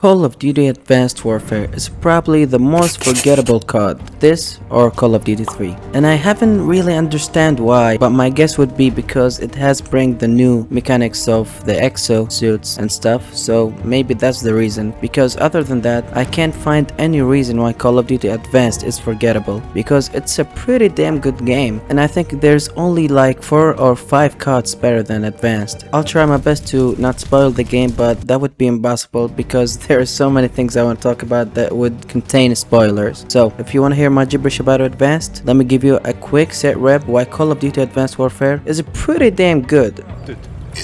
Call of Duty Advanced Warfare is probably the most forgettable COD, this or Call of Duty 3. And I haven't really understand why, but my guess would be because it has bring the new mechanics of the exo suits and stuff, so maybe that's the reason. Because other than that, I can't find any reason why Call of Duty Advanced is forgettable, because it's a pretty damn good game, and I think there's only like 4 or 5 CODs better than Advanced. I'll try my best to not spoil the game, but that would be impossible because there are so many things I want to talk about that would contain spoilers. So if you want to hear my gibberish about Advanced, let me give you a quick set rep why Call of Duty Advanced Warfare is pretty damn good. It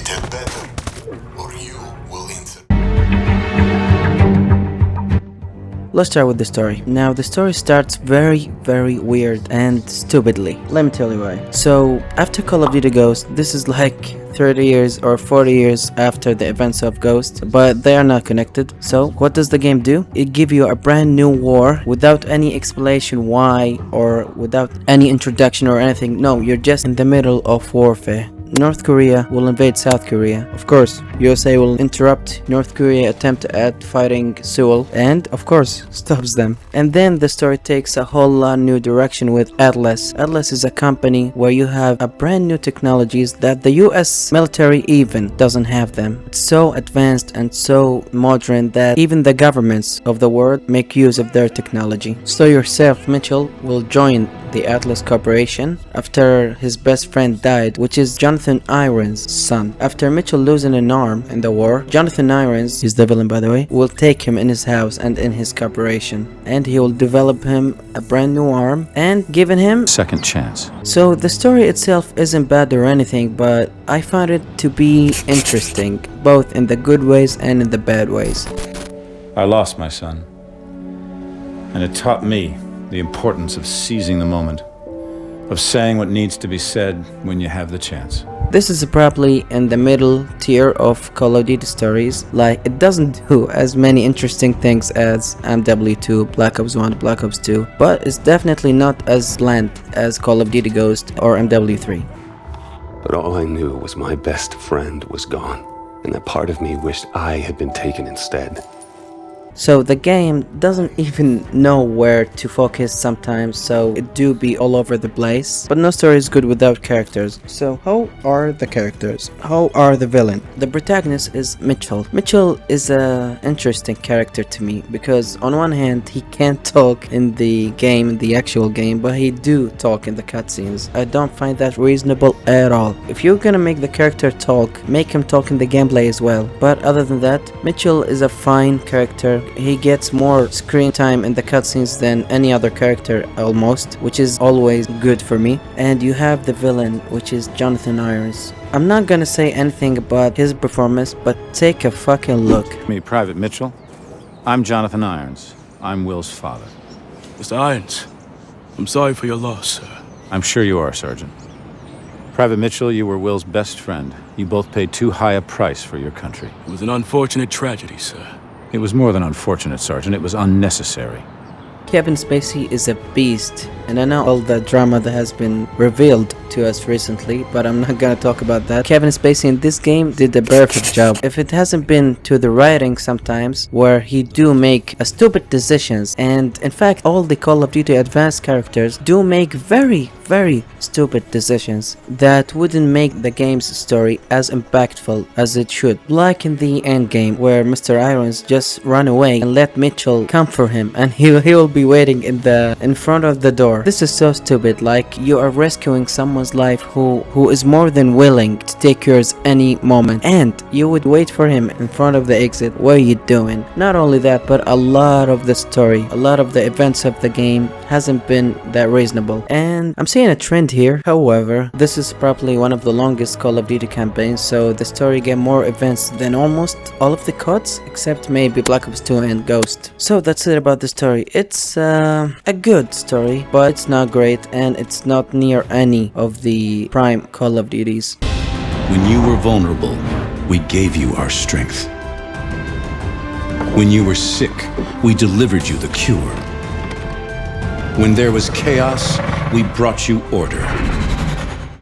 had better, or you will answer. Let's start with the story. Now the story starts very weird and stupidly. Let me tell you why. So after Call of Duty Ghost, this is like 30 years or 40 years after the events of Ghost, but they are not connected. So what does the game do? It gives you a brand new war without any explanation why or without any introduction or anything. No, you're just in the middle of warfare. North Korea will invade South Korea. Of course, USA will interrupt North Korea attempt at fighting Seoul and of course stops them. And then the story takes a whole lot new direction with Atlas. Atlas is a company where you have a brand new technologies that the US military even doesn't have them. It's so advanced and so modern that even the governments of the world make use of their technology. So yourself, Mitchell, will join the Atlas Corporation after his best friend died, which is Jonathan Irons' son. After Mitchell losing an arm in the war, Jonathan Irons, he's the villain by the way, will take him in his house and in his corporation, and he will develop him a brand new arm and giving him second chance. So the story itself isn't bad or anything, but I found it to be interesting, both in the good ways and in the bad ways. I lost my son, and it taught me the importance of seizing the moment, of saying what needs to be said when you have the chance. This is probably in the middle tier of Call of Duty stories. Like, it doesn't do as many interesting things as MW2, Black Ops 1, Black Ops 2, but it's definitely not as bland as Call of Duty Ghost or MW3. But all I knew was my best friend was gone, and that part of me wished I had been taken instead. So the game doesn't even know where to focus sometimes, so it do be all over the place. But no story is good without characters. So how are the characters? How are the villain? The protagonist is Mitchell. Mitchell is a interesting character to me because on one hand he can't talk in the game, in the actual game, but he do talk in the cutscenes. I don't find that reasonable at all. If you're gonna make the character talk, make him talk in the gameplay as well. But other than that, Mitchell is a fine character. He gets more screen time in the cutscenes than any other character almost, which is always good for me. And you have the villain, which is Jonathan Irons. I'm not gonna say anything about his performance, but take a fucking look. Me, Private Mitchell. I'm Jonathan Irons. I'm Will's father. Mr. Irons, I'm sorry for your loss, sir. I'm sure you are, Sergeant. Private Mitchell, you were Will's best friend. You both paid too high a price for your country. It was an unfortunate tragedy, sir. It was more than unfortunate, Sergeant. It was unnecessary. Kevin Spacey is a beast, and I know all the drama that has been revealed to us recently, but I'm not gonna talk about that. Kevin Spacey in this game did a perfect job. If it hasn't been to the writing sometimes, where he do make stupid decisions, and in fact all the Call of Duty Advanced characters do make very stupid decisions that wouldn't make the game's story as impactful as it should. Like in the end game where Mr. Irons just run away and let Mitchell come for him, and he will be waiting in front of the door. This is so stupid. Like, you are rescuing someone's life who is more than willing to take yours any moment, and you would wait for him in front of the exit. What are you doing? Not only that, but a lot of the story, a lot of the events of the game hasn't been that reasonable, and I'm seeing a trend here. However, this is probably one of the longest Call of Duty campaigns, so the story get more events than almost all of the CODs except maybe Black Ops 2 and Ghost. So that's it about the story. It's a good story, but it's not great, and it's not near any of the prime Call of Duties. When you were vulnerable, we gave you our strength. When you were sick, we delivered you the cure. When there was chaos, we brought you order.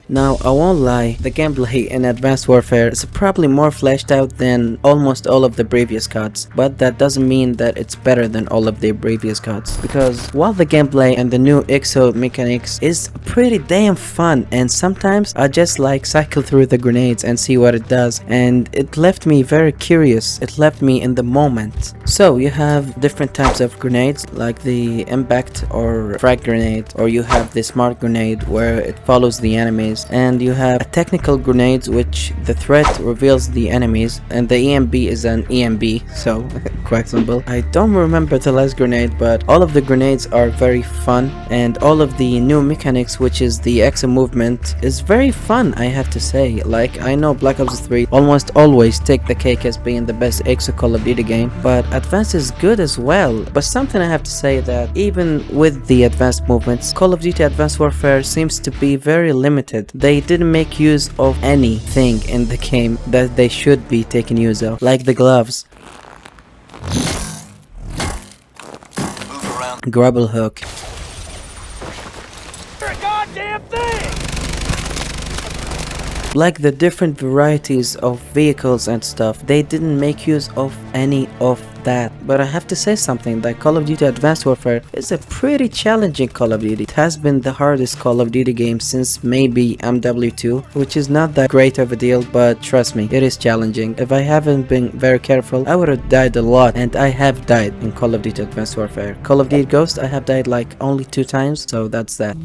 Now, I won't lie, the gameplay in Advanced Warfare is probably more fleshed out than almost all of the previous CODs, but that doesn't mean that it's better than all of the previous CODs, because while the gameplay and the new exo mechanics is pretty damn fun, and sometimes I just like cycle through the grenades and see what it does, and it left me very curious, it left me in the moment. So you have different types of grenades, like the impact or frag grenade, or you have the smart grenade where it follows the enemies, and you have a technical grenades which the threat reveals the enemies, and the EMB is an EMB, so quite simple. I don't remember the last grenade, but all of the grenades are very fun, and all of the new mechanics, which is the exo movement, is very fun, I have to say. Like, I know Black Ops 3 almost always take the cake as being the best exo Call of Duty game, but Advanced is good as well. But something I have to say, that even with the advanced movements, Call of Duty Advanced Warfare seems to be very limited. They didn't make use of anything in the game that they should be taking use of, like the gloves, grapple hook, like the different varieties of vehicles and stuff. They didn't make use of any of that. But I have to say something, that Call of Duty Advanced Warfare is a pretty challenging Call of Duty. It has been the hardest Call of Duty game since maybe MW2, which is not that great of a deal, but trust me, it is challenging. If I haven't been very careful, I would have died a lot, and I have died in Call of Duty Advanced Warfare. Call of Duty Ghost, I have died like only 2 times, so that's that.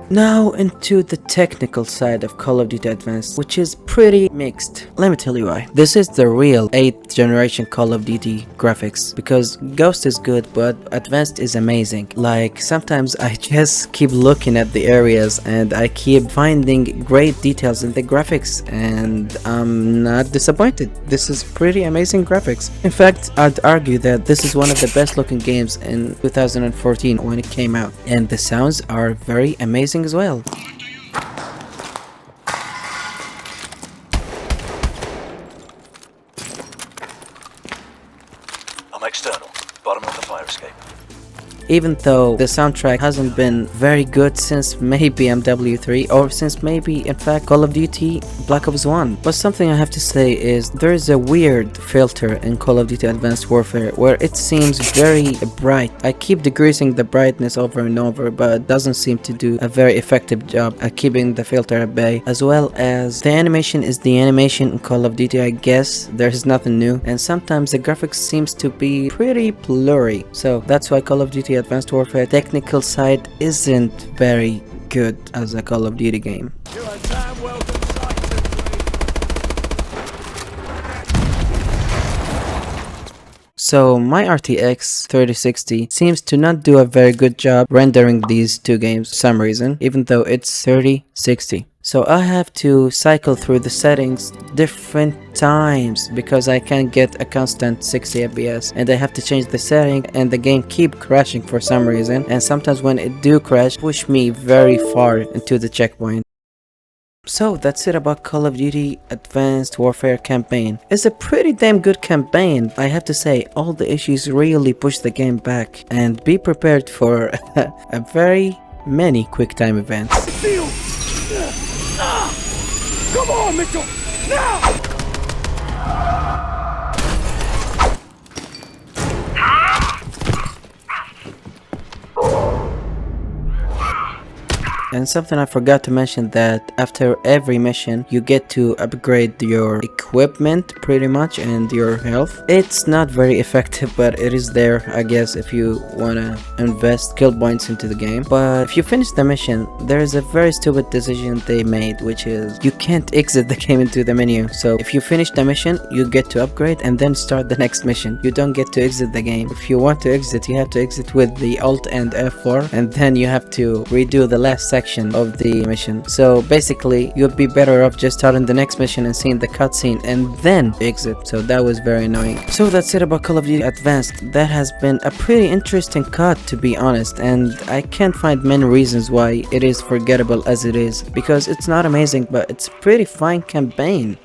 Now into the technical side of Call of Duty Advanced, which is pretty mixed. Let me tell you why. This is the real 8th generation Call of Duty graphics, because Ghost is good, but Advanced is amazing. Like, sometimes I just keep looking at the areas and I keep finding great details in the graphics, and I'm not disappointed. This is pretty amazing graphics. In fact, I'd argue that this is one of the best looking games in 2014 when it came out, and the sounds are very amazing as well. I'm external, bottom of the fire escape. Even though the soundtrack hasn't been very good since maybe MW3, or since maybe in fact Call of Duty Black Ops 1. But something I have to say is, there is a weird filter in Call of Duty Advanced Warfare where it seems very bright. I keep decreasing the brightness over and over, but it doesn't seem to do a very effective job at keeping the filter at bay. As well as the animation is the animation in Call of Duty, I guess. There's nothing new, and sometimes the graphics seems to be pretty blurry. So that's why Call of Duty Advanced Warfare technical side isn't very good as a Call of Duty game. So my RTX 3060 seems to not do a very good job rendering these two games for some reason, even though it's 3060. So I have to cycle through the settings different times because I can't get a constant 60 FPS, and I have to change the setting, and the game keep crashing for some reason, and sometimes when it do crash, push me very far into the checkpoint. So that's it about Call of Duty Advanced Warfare campaign. It's a pretty damn good campaign. I have to say, all the issues really push the game back, and be prepared for a very many quick time events. Come on, Mitchell! Now! And something I forgot to mention, that after every mission you get to upgrade your equipment pretty much, and your health. It's not very effective, but it is there, I guess, if you wanna invest skill points into the game. But if you finish the mission, there is a very stupid decision they made, which is you can't exit the game into the menu. So if you finish the mission, you get to upgrade and then start the next mission. You don't get to exit the game. If you want to exit, you have to exit with the Alt and F4, and then you have to redo the last section of the mission. So basically, you'd be better off just starting the next mission and seeing the cutscene and then exit. So that was very annoying. So that's it about Call of Duty Advanced. That has been a pretty interesting cut, to be honest, and I can't find many reasons why it is forgettable as it is, because it's not amazing, but it's a pretty fine campaign.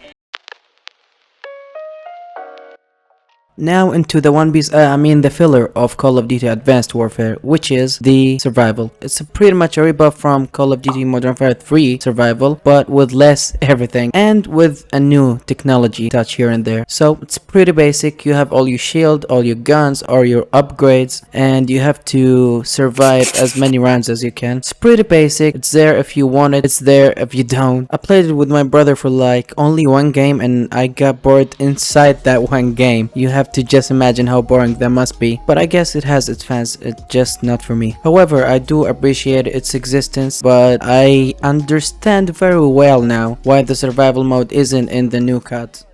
Now into the the filler of Call of Duty Advanced Warfare, which is the survival. It's pretty much a rebuff from Call of Duty Modern Warfare 3 survival, but with less everything and with a new technology touch here and there. So it's pretty basic. You have all your shield, all your guns, or your upgrades, and you have to survive as many rounds as you can. It's pretty basic. It's there if you want it, it's there if you don't. I played it with my brother for like only one game and I got bored inside that one game. You have to just imagine how boring that must be. But I guess it has its fans, it's just not for me. However, I do appreciate its existence, but I understand very well now why the survival mode isn't in the new cut.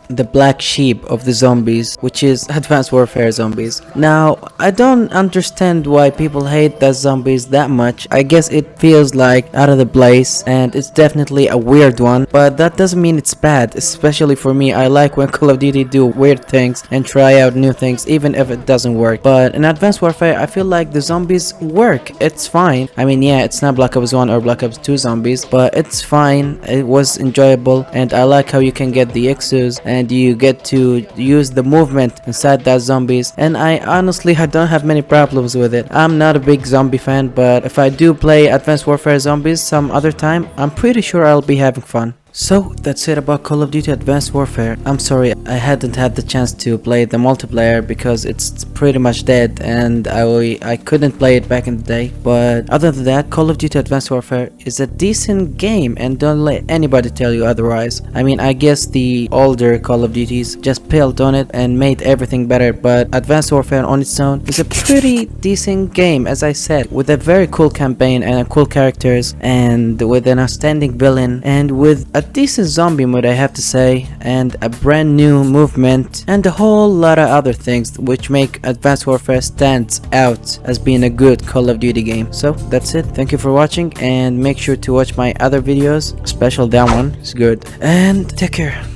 The black sheep of the zombies, which is Advanced Warfare zombies. Now, I don't understand why people hate the zombies that much. I guess it feels like out of the place and it's definitely a weird one, but that doesn't mean it's bad, especially for me. I like when Call of Duty do weird things and try out new things even if it doesn't work. But in Advanced Warfare, I feel like the zombies work. It's fine. I mean, yeah, it's not Black Ops 1 or Black Ops 2 zombies, but it's fine. It was enjoyable and I like how you can get the exos and you get to use the movement inside that zombies, and I don't have many problems with it. I'm not a big zombie fan, but if I do play Advanced Warfare zombies some other time, I'm pretty sure I'll be having fun. So that's it about Call of Duty Advanced Warfare. I'm sorry I hadn't had the chance to play the multiplayer because it's pretty much dead and I couldn't play it back in the day. But other than that, Call of Duty Advanced Warfare is a decent game and don't let anybody tell you otherwise. I mean, I guess the older Call of Duties just built on it and made everything better, but Advanced Warfare on its own is a pretty decent game, as I said, with a very cool campaign and cool characters and with an outstanding villain and with a decent zombie mode, I have to say, and a brand new movement and a whole lot of other things which make Advanced Warfare stands out as being a good Call of Duty game. So that's it. Thank you for watching and make sure to watch my other videos, especially that one, it's good, and take care.